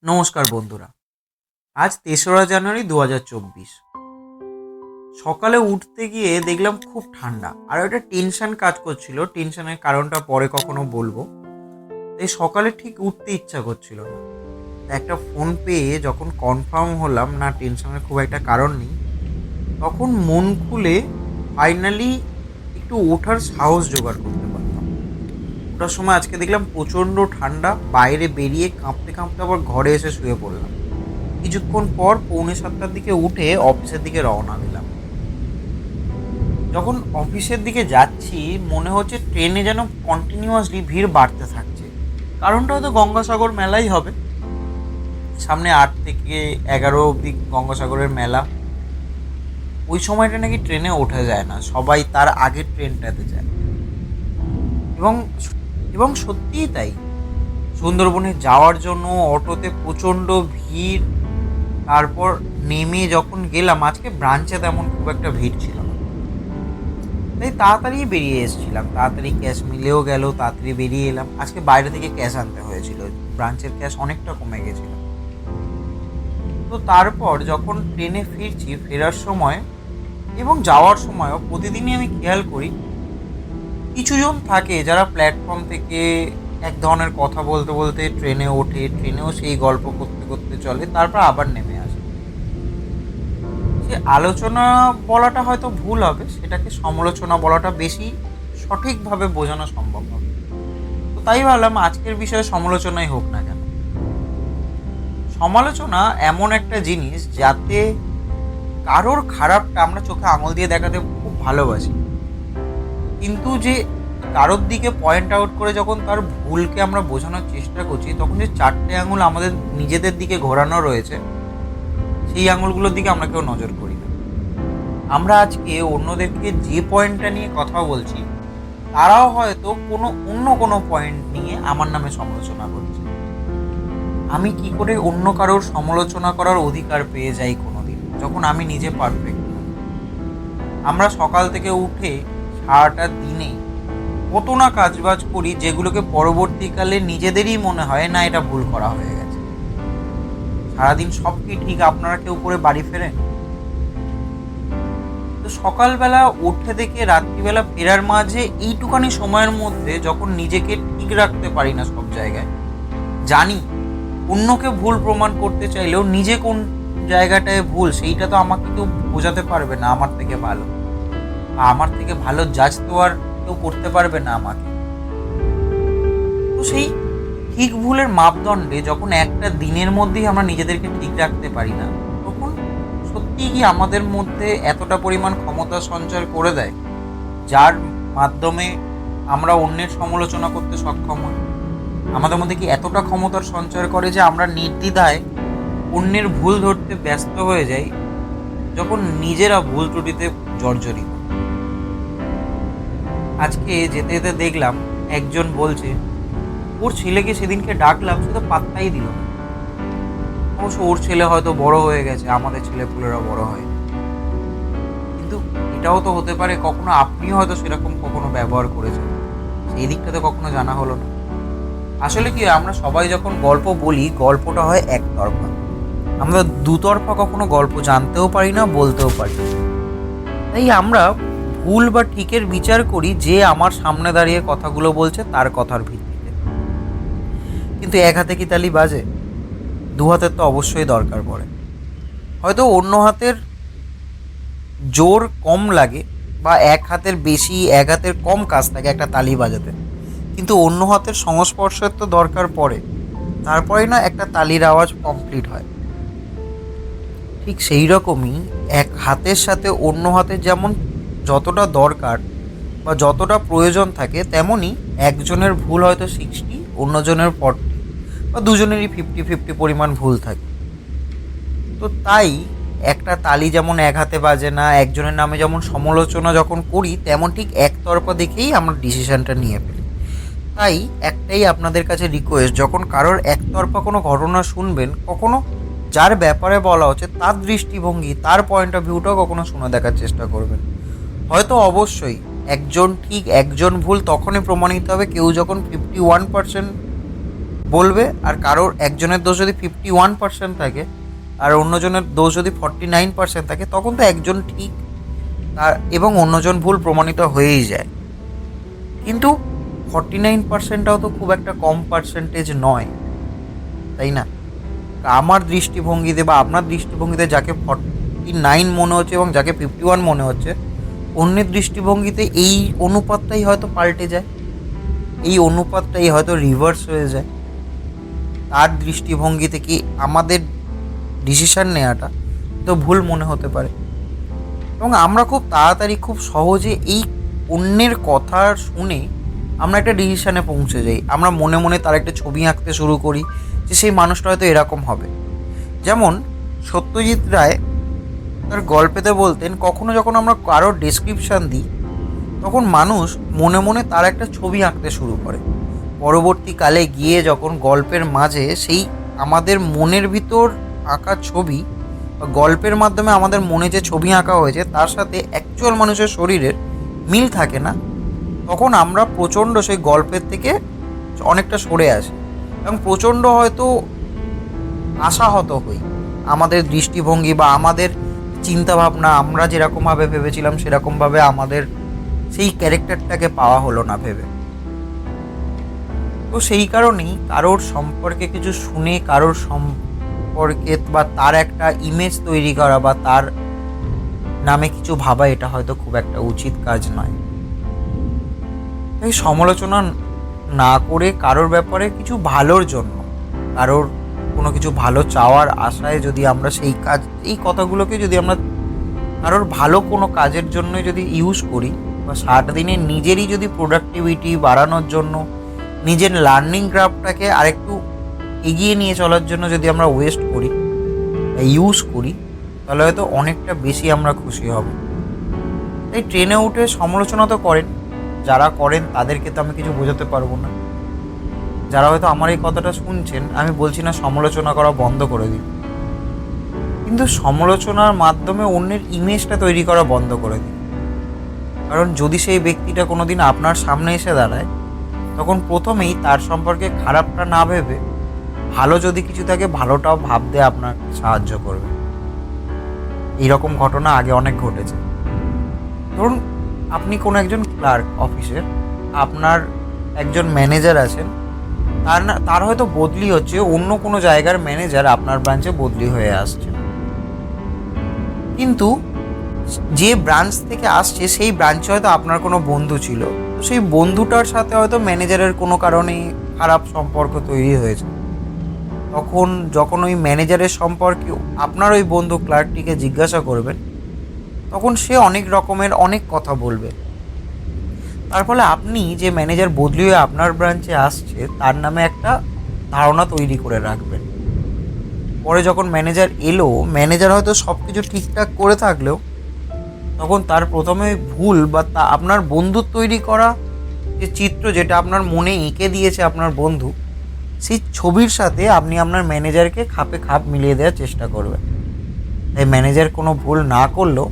নমস্কার বন্ধুরা। আজ ৩রা জানুয়ারি ২০২৪। সকালে উঠতে গিয়ে দেখলাম খুব ঠান্ডা আর একটা টেনশন কাজ করছিল। টেনশনের কারণটা পরে কখনো বলবো। এই সকালে ঠিক উঠতে ইচ্ছা করছিল না। একটা ফোন পেয়ে যখন কনফার্ম হলাম না টেনশনের খুব একটা কারণ নেই, তখন মন খুলে ফাইনালি একটু ওঠার সাহস জোগাড় করতে পারলাম। ওঠার সময় আজকে দেখলাম প্রচণ্ড ঠান্ডা, বাইরে বেরিয়ে কাঁপতে কাঁপতে আবার ঘরে এসে শুয়ে পড়লাম। কিছুক্ষণ পর 6:45টার দিকে উঠে অফিসের দিকে রওনা দিলাম। যখন অফিসের দিকে যাচ্ছি মনে হচ্ছে ট্রেনে যেন কন্টিনিউয়াসলি ভিড় বাড়তে থাকছে। কারণটা হয়তো গঙ্গাসাগর মেলাই হবে। সামনে 8 থেকে 11 অবধি গঙ্গাসাগরের মেলা। ওই সময়টা নাকি ট্রেনে ওঠা যায় না, সবাই তার আগের ট্রেনটাতে যায়। এবং এবং সত্যিই তাই। সুন্দরবনে যাওয়ার জন্য অটোতে প্রচণ্ড ভিড়। তারপর নেমে যখন গেলাম, আজকে ব্রাঞ্চে তেমন খুব একটা ভিড় ছিল না, তাই তাড়াতাড়ি বেরিয়ে এসেছিলাম। তাড়াতাড়ি ক্যাশ মিলেও গেল, তাড়াতাড়ি বেরিয়ে এলাম। আজকে বাইরে থেকে ক্যাশ আনতে হয়েছিল, ব্রাঞ্চের ক্যাশ অনেকটা কমে গেছিল। তো তারপর যখন ট্রেনে ফিরছি, ফেরার সময় এবং যাওয়ার সময়ও প্রতিদিনই আমি খেয়াল করি কিছুজন থাকে যারা প্ল্যাটফর্ম থেকে এক ধরনের কথা বলতে বলতে ট্রেনে ওঠে, ট্রেনেও সেই গল্প করতে করতে চলে, তারপর আবার নেমে আসে। সে আলোচনা বলাটা হয়তো ভুল হবে, সেটাকে সমালোচনা বলাটা বেশি সঠিকভাবে বোঝানো সম্ভব হবে। তো তাই ভাবলাম আজকের বিষয়ে সমালোচনাই হোক না কেন। সমালোচনা এমন একটা জিনিস যাতে কারোর খারাপটা আমরা চোখে আঙুল দিয়ে দেখাতে খুব ভালোবাসি, কিন্তু যে কারোর দিকে পয়েন্ট আউট করে যখন তার ভুলকে আমরা বোঝানোর চেষ্টা করছি, তখন যে 4টে আঙুল আমাদের নিজেদের দিকে ঘোরানো রয়েছে, সেই আঙুলগুলোর দিকে আমরা কেউ নজর করি না। আমরা আজকে অন্যদেরকে যে পয়েন্টটা নিয়ে কথা বলছি, তারাও হয়তো অন্য কোনো পয়েন্ট নিয়ে আমার নামে সমালোচনা করছে। আমি কি করে অন্য কারোর সমালোচনা করার অধিকার পেয়ে যাই কোনোদিন, যখন আমি নিজে পারফেক্ট নই? আমরা সকাল থেকে উঠে সারাটা দিনে কত না কাজবাজ করি, যেগুলোকে পরবর্তীকালে নিজেদেরই মনে হয় না এটা ভুল করা হয়ে গেছে। সারাদিন সব কি ঠিক আপনারা কেউ করে বাড়ি ফেরেন? তো সকালবেলা উঠে থেকে রাত্রিবেলা ফেরার মাঝে এইটুখানি সময়ের মধ্যে যখন নিজেকে ঠিক রাখতে পারি না সব জায়গায়, জানি অন্যকে ভুল প্রমাণ করতে চাইলেও নিজে কোন জায়গাটায় ভুল সেইটা তো আমাকে কেউ বোঝাতে পারবে না আমার থেকে ভালো, বা আমার থেকে ভালো জাজ তো আর কেউ করতে পারবে না আমাকে। তো সেই ঠিক ভুলের মাপদণ্ডে যখন একটা দিনের মধ্যেই আমরা নিজেদেরকে ঠিক রাখতে পারি না, তখন সত্যিই কি আমাদের মধ্যে এতটা পরিমাণ ক্ষমতা সঞ্চার করে দেয় যার মাধ্যমে আমরা অন্যের সমালোচনা করতে সক্ষম হই? আমাদের মধ্যে কি এতটা ক্ষমতার সঞ্চার করে যে আমরা নির্দ্বিধায় অন্যের ভুল ধরতে ব্যস্ত হয়ে যাই যখন নিজেরা ভুল ত্রুটিতে জর্জরিত? আজকে যেতে যেতে দেখলাম একজন বলছে ওর ছেলেকে সেদিনকে ডাকলাম, সে তো পাত্তাই দিল না। অবশ্য ওর ছেলে হয়তো বড় হয়ে গেছে, আমাদের ছেলেপুলেরা বড় হয়নি। কিন্তু এটাও তো হতে পারে কখনো আপনিও হয়তো সেরকম কখনো ব্যবহার করেছেন, সেই দিকটা তো কখনো জানা হলো না। আসলে কি, আমরা সবাই যখন গল্প বলি, গল্পটা হয় একতরফা। আমরা দুতরফা কখনো গল্প জানতেও পারি না, বলতেও পারি না। তাই আমরা ভুল বা ঠিকের বিচার করি যে আমার সামনে দাঁড়িয়ে কথাগুলো বলছে তার কথার ভিত্তিতে। কিন্তু এক হাতে কি তালি বাজে? দু হাতের তো অবশ্যই দরকার পড়ে। হয়তো অন্য হাতের জোর কম লাগে, বা এক হাতের বেশি এক হাতের কম কাজ থাকে একটা তালি বাজাতে, কিন্তু অন্য হাতের সংস্পর্শের তো দরকার পড়ে, তারপরেই না একটা তালির আওয়াজ কমপ্লিট হয়। ঠিক সেই রকমই এক হাতের সাথে অন্য হাতের যেমন যতটা দরকার বা যতটা প্রয়োজন থাকে, তেমনই একজনের ভুল হয়তো 60, অন্যজনের 40, বা দুজনেরই 50-50 পরিমাণ ভুল থাকে। তো তাই একটা তালি যেমন এক হাতে বাজে না, একজনের নামে যেমন সমালোচনা যখন করি তেমন ঠিক একতরফা দেখেই আমরা ডিসিশনটা নিয়ে ফেলি। তাই একটাই আপনাদের কাছে রিকোয়েস্ট, যখন কারোর একতরফা কোনো ঘটনা শুনবেন, কখনো যার ব্যাপারে বলা হচ্ছে তার দৃষ্টিভঙ্গি, তার পয়েন্ট অফ ভিউটাও কখনো শুনে দেখার চেষ্টা করবেন। হয়তো অবশ্যই একজন ঠিক একজন ভুল তখনই প্রমাণিত হবে কেউ যখন 51% বলবে, আর কারোর একজনের দোষ যদি 51% থাকে আর অন্যজনের দোষ যদি 49% থাকে, তখন তো একজন ঠিক এবং অন্যজন ভুল প্রমাণিত হয়েই যায়। কিন্তু 49%টাও তো খুব একটা কম পার্সেন্টেজ নয়, তাই না? আমার দৃষ্টিভঙ্গিতে বা আপনার দৃষ্টিভঙ্গিতে যাকে 49 মনে হচ্ছে এবং যাকে 51 মনে হচ্ছে, অন্যের দৃষ্টিভঙ্গিতে এই অনুপাতটাই হয়তো পাল্টে যায়, এই অনুপাতটাই হয়তো রিভার্স হয়ে যায়। তার দৃষ্টিভঙ্গি থেকে আমাদের ডিসিশান নেওয়াটা তো ভুল মনে হতে পারে, এবং আমরা খুব তাড়াতাড়ি খুব সহজে এই অন্যের কথা শুনে আমরা একটা ডিসিশানে পৌঁছে যাই। আমরা মনে মনে তার একটা ছবি আঁকতে শুরু করি যে সেই মানুষটা হয়তো এরকম হবে। যেমন সত্যজিৎ রায় তার গল্পেতে বলতেন, কখনো যখন আমরা কারোর ডেসক্রিপশান দিই তখন মানুষ মনে মনে তার একটা ছবি আঁকতে শুরু করে। পরবর্তীকালে গিয়ে যখন গল্পের মাঝে সেই আমাদের মনের ভিতর আঁকা ছবি বা গল্পের মাধ্যমে আমাদের মনে যে ছবি আঁকা হয়েছে তার সাথে অ্যাকচুয়াল মানুষের শরীরের মিল থাকে না, তখন আমরা প্রচণ্ড সেই গল্পের থেকে অনেকটা সরে আসি এবং প্রচণ্ড হয়তো আশাহত হই। আমাদের দৃষ্টিভঙ্গি বা আমাদের চিন্তাভাবনা আমরা যেরকমভাবে ভেবেছিলাম সেরকমভাবে আমাদের সেই ক্যারেক্টারটাকে পাওয়া হলো না ভেবে। তো সেই কারণেই কারোর সম্পর্কে কিছু শুনে কারোর সম্পর্কে বা তার একটা ইমেজ তৈরি করা বা তার নামে কিছু ভাবা, এটা হয়তো খুব একটা উচিত কাজ নয়। তাই সমালোচনা না করে কারোর ব্যাপারে কিছু ভালোর জন্য, কারোর কোনো কিছু ভালো চাওয়ার আশায় যদি আমরা সেই কাজ, এই কথাগুলোকে যদি আমরা কারোর ভালো কোনো কাজের জন্য যদি ইউজ করি বা সারাদিনে নিজেরই যদি প্রোডাক্টিভিটি বাড়ানোর জন্য, নিজের লার্নিং গ্রাফটাকে আরেকটু এগিয়ে নিয়ে চলার জন্য যদি আমরা ওয়েস্ট করি বা ইউজ করি, তাহলে হয়তো অনেকটা বেশি আমরা খুশি হব। তাই ট্রেনে উঠে সমালোচনা তো করেন, যারা করেন তাদেরকে তো আমি কিছু বোঝাতে পারবো না। যারা হয়তো আমার এই কথাটা শুনছেন, আমি বলছি না সমালোচনা করা বন্ধ করে দিন, কিন্তু সমালোচনার মাধ্যমে অন্যের ইমেজটা তৈরি করা বন্ধ করে দিন। কারণ যদি সেই ব্যক্তিটা কোনো দিন আপনার সামনে এসে দাঁড়ায়, তখন প্রথমেই তার সম্পর্কে খারাপটা না ভেবে ভালো যদি কিছু থাকে ভালোটাও ভাবতে আপনার সাহায্য করবে। এইরকম ঘটনা আগে অনেক ঘটেছে। ধরুন আপনি কোনো একজন ক্লার্ক অফিসের, আপনার একজন ম্যানেজার আছেন, তার হয়তো বদলি হচ্ছে, অন্য কোনো জায়গার ম্যানেজার আপনার ব্রাঞ্চে বদলি হয়ে আসছে, কিন্তু যে ব্রাঞ্চ থেকে আসছে সেই ব্রাঞ্চে হয়তো আপনার কোনো বন্ধু ছিল, তো সেই বন্ধুটার সাথে হয়তো ম্যানেজারের কোনো কারণে খারাপ সম্পর্ক তৈরি হয়েছে। তখন যখন ওই ম্যানেজারের সম্পর্কে আপনার ওই বন্ধু ক্লার্কটিকে জিজ্ঞাসা করবেন, তখন সে অনেক রকমের অনেক কথা বলবে। তার ফলে আপনি যে ম্যানেজার বদলি হয়ে আপনার ব্রাঞ্চে আসছে তার নামে একটা ধারণা তৈরি করে রাখবেন। পরে যখন ম্যানেজার এলো, ম্যানেজার হয়তো সব কিছু ঠিকঠাক করে থাকলেও তখন তার প্রথমে ভুল বা আপনার বন্ধুর তৈরি করা যে চিত্র, যেটা আপনার মনে এঁকে দিয়েছে আপনার বন্ধু, সেই ছবির সাথে আপনি আপনার ম্যানেজারকে খাপে খাপ মিলিয়ে দেওয়ার চেষ্টা করবেন। তাই ম্যানেজার কোনো ভুল না করলেও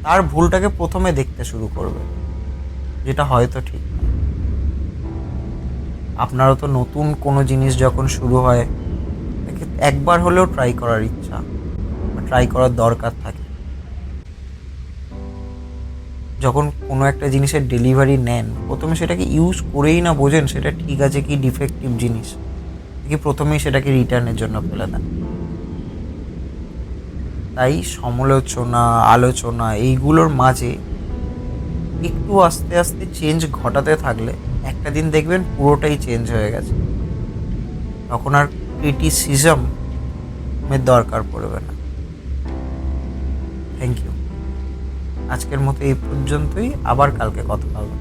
তার ভুলটাকে প্রথমে দেখতে শুরু করবে, যেটা হয়তো ঠিক না। আপনারও তো নতুন কোনো জিনিস যখন শুরু হয় একবার হলেও ট্রাই করার ইচ্ছা বা ট্রাই করার দরকার থাকে। যখন কোনো একটা জিনিসের ডেলিভারি নেন, প্রথমে সেটাকে ইউজ করেই না বোঝেন সেটা ঠিক আছে কি ডিফেক্টিভ জিনিস, কি প্রথমেই সেটাকে রিটার্নের জন্য ফেলে দেন। তাই সমালোচনা, আলোচনা এইগুলোর মাঝে একটু আস্তে আস্তে চেঞ্জ ঘটাতে থাকলে একটা দিন দেখবেন পুরোটাই চেঞ্জ হয়ে গেছে। তখন আর ক্রিটিসিজমের দরকার পড়বে না। Thank you. আজকের মতো এই পর্যন্তই, আবার কালকে কথা হবে।